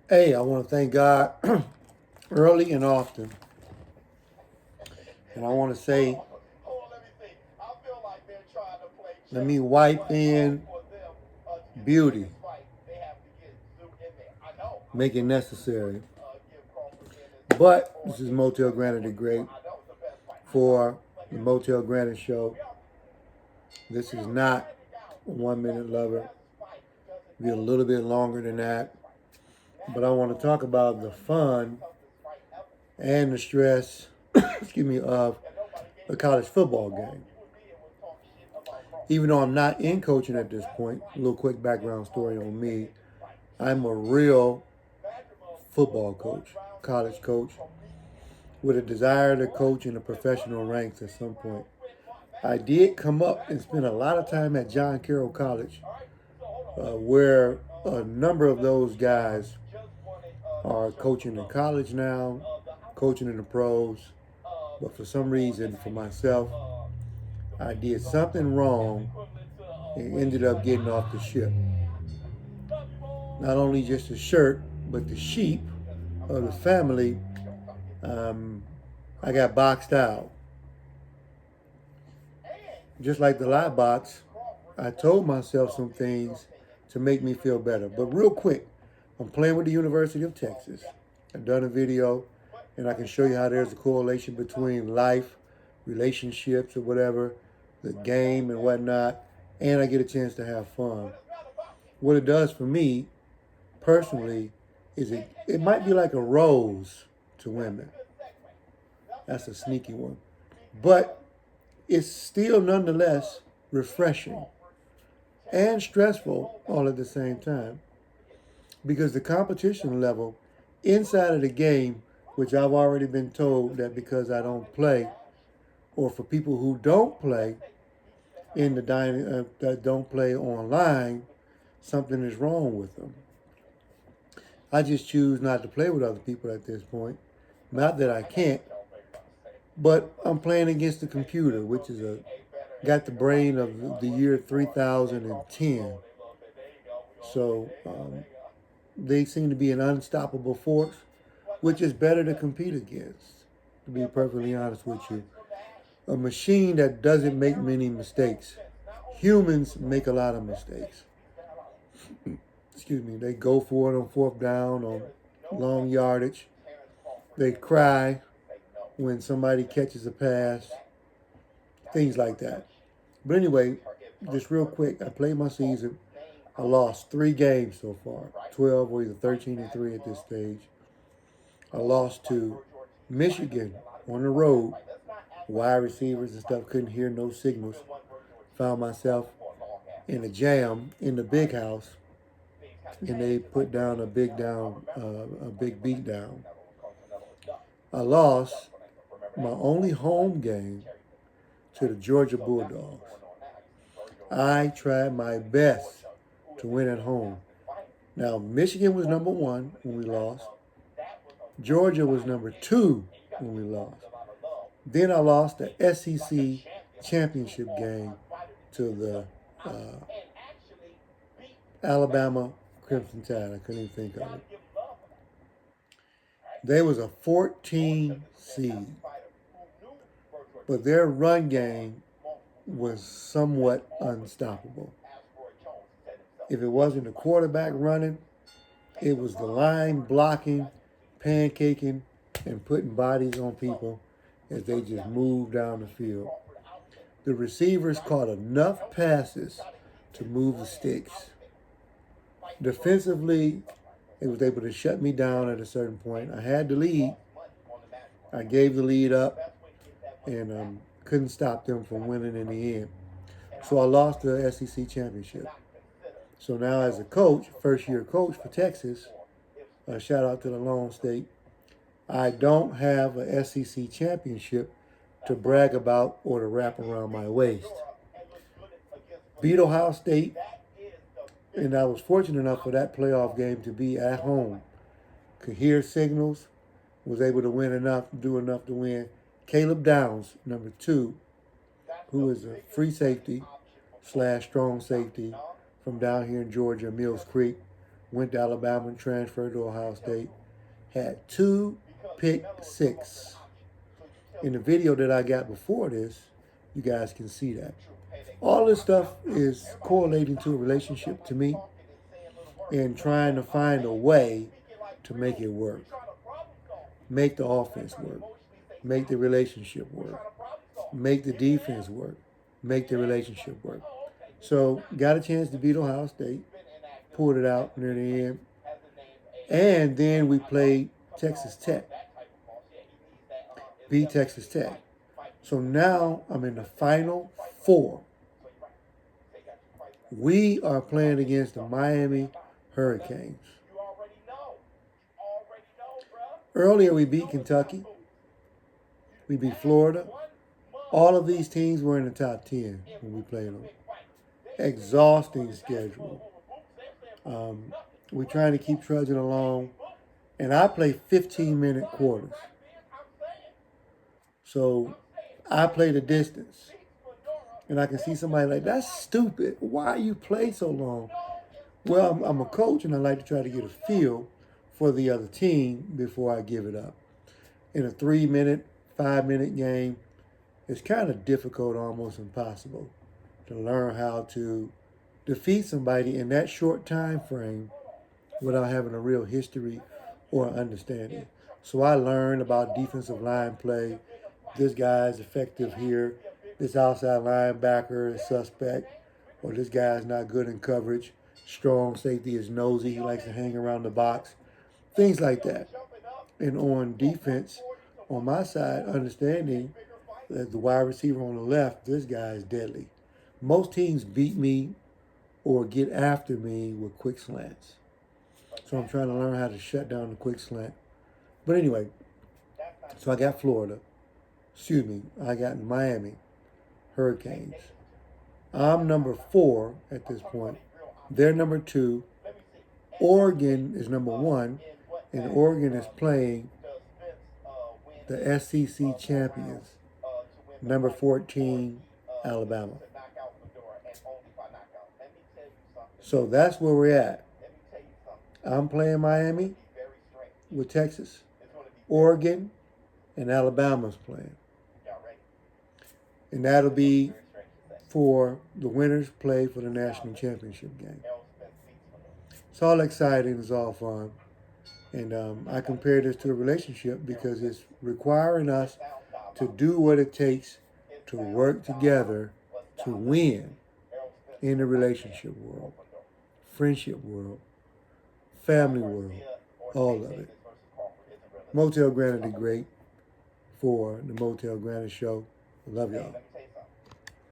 Hey, I want to thank God early and often. And I want to say, let me wipe in beauty, make it necessary. But this is Motel Granite the Great for the Motel Granite Show. This is not a 1 minute lover. Be a little bit longer than that. But I want to talk about the fun and the stress, excuse me, of a college football game. Even though I'm not in coaching at this point, a little quick background story on me. I'm a real football coach, college coach, with a desire to coach in the professional ranks at some point. I did come up and spend a lot of time at John Carroll College, where a number of those guys are coaching in college now, coaching in the pros. But for some reason, for myself, I did something wrong and ended up getting off the ship. Not only just the shirt, but the sheep of the family, um, I got boxed out. Just like the lie box, I told myself some things to make me feel better. But real quick, I'm playing with the University of Texas. I've done a video, and I can show you how there's a correlation between life, relationships, or whatever, the game and whatnot, and I get a chance to have fun. What it does for me, personally, is it might be like a rose to women. That's a sneaky one. But it's still nonetheless refreshing and stressful all at the same time because the competition level inside of the game, which I've already been told that because I don't play, or for people who don't play in the dining that don't play online, something is wrong with them. I just choose not to play with other people at this point. Not that I can't, but I'm playing against the computer, which is got the brain of the year 3010. So they seem to be an unstoppable force, which is better to compete against, to be perfectly honest with you. A machine that doesn't make many mistakes. Humans make a lot of mistakes. Excuse me. They go for it on fourth down, on long yardage. They cry when somebody catches a pass, things like that. But anyway, just real quick, I played my season. I lost 3 games so far, 12 or either 13-3 at this stage. I lost to Michigan on the road. Wide receivers and stuff couldn't hear no signals. Found myself in a jam in the big house, and they put down a big beat down. I lost my only home game to the Georgia Bulldogs. I tried my best to win at home. Now, Michigan was number one when we lost. Georgia was number two when we lost. Then I lost the SEC championship game to the Alabama Crimson Tide. I couldn't even think of it. They was a 14 seed, but their run game was somewhat unstoppable. If it wasn't the quarterback running, it was the line blocking, pancaking, and putting bodies on people as they just moved down the field. The receivers caught enough passes to move the sticks. Defensively, it was able to shut me down at a certain point. I had the lead. I gave the lead up and couldn't stop them from winning in the end. So I lost the SEC championship. So now as a coach, first year coach for Texas, shout out to the Lone State, I don't have a SEC championship to brag about or to wrap around my waist. Beat Ohio State, and I was fortunate enough for that playoff game to be at home. Could hear signals, was able to win enough, do enough to win. Caleb Downs, number 2, who is a free safety / strong safety from down here in Georgia, Mills Creek, went to Alabama and transferred to Ohio State, had 2 pick 6. In the video that I got before this, you guys can see that. All this stuff is correlating to a relationship to me and trying to find a way to make it work. Make the offense work. Make the relationship work. Make the defense work. Make the relationship work. So, got a chance to beat Ohio State. Pulled it out near the end. And then we played Texas Tech. Beat Texas Tech. So now I'm in the Final Four. We are playing against the Miami Hurricanes. Earlier we beat Kentucky. We beat Florida. All of these teams were in the top 10 when we played them. Exhausting schedule. We're trying to keep trudging along. And I play 15-minute quarters. So I play the distance. And I can see somebody like, that's stupid. Why you play so long? Well, I'm a coach and I like to try to get a feel for the other team before I give it up. In a 3-minute, 5-minute game, it's kind of difficult, almost impossible, to learn how to defeat somebody in that short time frame without having a real history or understanding. So I learned about defensive line play. This guy is effective here. This outside linebacker is suspect. Or this guy is not good in coverage. Strong safety is nosy. He likes to hang around the box. Things like that. And on defense, on my side, understanding that the wide receiver on the left, this guy is deadly. Most teams beat me or get after me with quick slants. So I'm trying to learn how to shut down the quick slant. But anyway, so I got Florida. I got Miami Hurricanes. I'm number 4 at this point. They're number 2. Oregon is number 1. And Oregon is playing the SEC champions, number 14, Alabama. So that's where we're at. I'm playing Miami with Texas. Oregon and Alabama's playing. And that'll be for the winners play for the national championship game. It's all exciting. It's all fun. And I compare this to a relationship because it's requiring us to do what it takes to work together to win in the relationship world, friendship world, family world, all of it. Motel Granite is great for the Motel Granite Show. Love y'all.